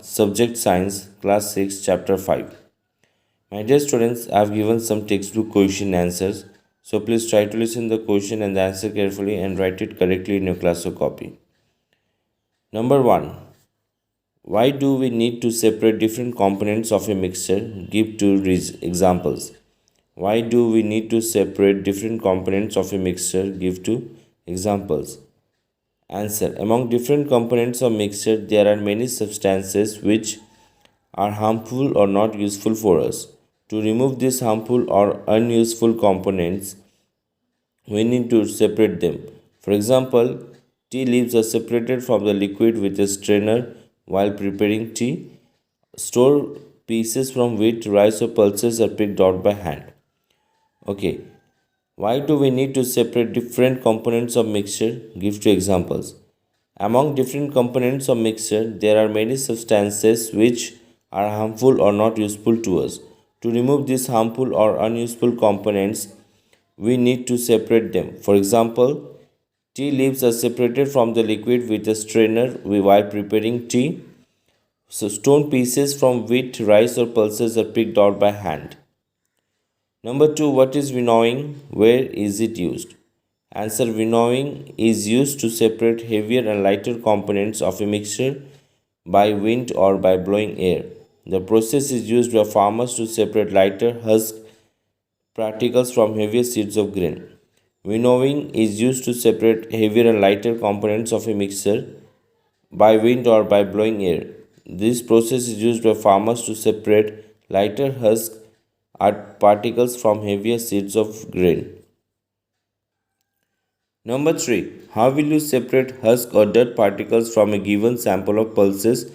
Subject Science, Class 6, Chapter 5. My dear students, I have given some textbook question answers. So please try to listen the question and the answer carefully and write it correctly in your class or copy. Number 1. Why do we need to separate different components of a mixture? Give two examples. Why do we need to separate different components of a mixture? Give two examples. Answer. Among different components of mixture, there are many substances which are harmful or not useful for us. To remove these harmful or unuseful components, we need to separate them. For example, tea leaves are separated from the liquid with a strainer while preparing tea. Store pieces from wheat, rice, or pulses are picked out by hand. Okay, why do we need to separate different components of mixture? Give two examples. Among different components of mixture, there are many substances which are harmful or not useful to us. To remove these harmful or unuseful components, we need to separate them. For example, tea leaves are separated from the liquid with a strainer while preparing tea. So stone pieces from wheat, rice, or pulses are picked out by hand. Number 2. What is winnowing? Where is it used? Answer. Winnowing is used to separate heavier and lighter components of a mixture by wind or by blowing air. The process is used by farmers to separate lighter husk particles from heavier seeds of grain. Winnowing is used to separate heavier and lighter components of a mixture by wind or by blowing air. This process is used by farmers to separate lighter husk particles from heavier seeds of grain. Number 3. How will you separate husk or dirt particles from a given sample of pulses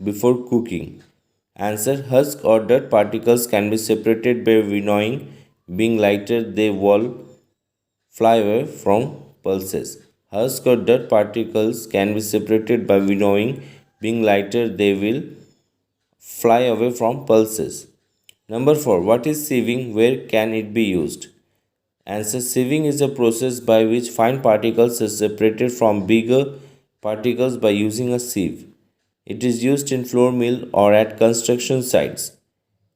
before cooking? Answer. Husk or dirt particles can be separated by winnowing. Being lighter, they will fly away from pulses. Husk or dirt particles can be separated by winnowing. Being lighter, they will fly away from pulses. Number 4. What is sieving? Where can it be used? Answer. Sieving is a process by which fine particles are separated from bigger particles by using a sieve. It is used in flour mill or at construction sites.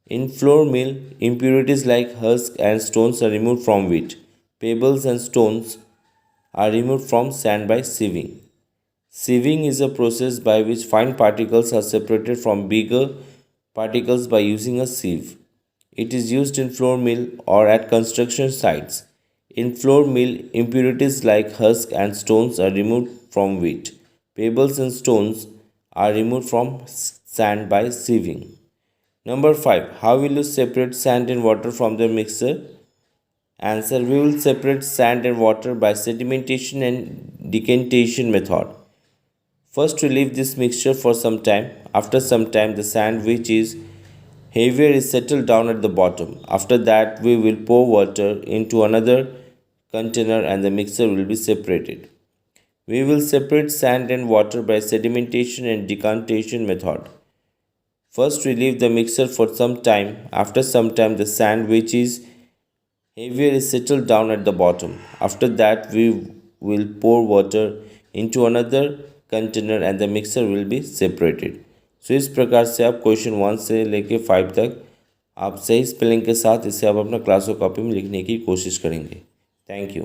In flour mill, impurities like husk and stones are removed from wheat. Pebbles and stones are removed from sand by sieving. Sieving is a process by which fine particles are separated from bigger particles by using a sieve. It is used in flour mill or at construction sites. In flour mill, impurities like husk and stones are removed from wheat. Pebbles and stones are removed from sand by sieving. Number 5. How will you separate sand and water from the mixer? Answer. We will separate sand and water by sedimentation and decantation method. First, we leave this mixture for some time. After some time, the sand which is heavier is settled down at the bottom. After that, we will pour water into another container and the mixture will be separated. We will separate sand and water by sedimentation and decantation method. First, we leave the mixture for some time. After some time, the sand which is heavier is settled down at the bottom. After that, we will pour water into another container and the mixture will be separated. So इस प्रकार से आप question 1 से लेके 5 तक आप सही spelling के साथ इसे आप अपना क्लास और कॉपी में लिखने की कोशिश करेंगे. Thank you.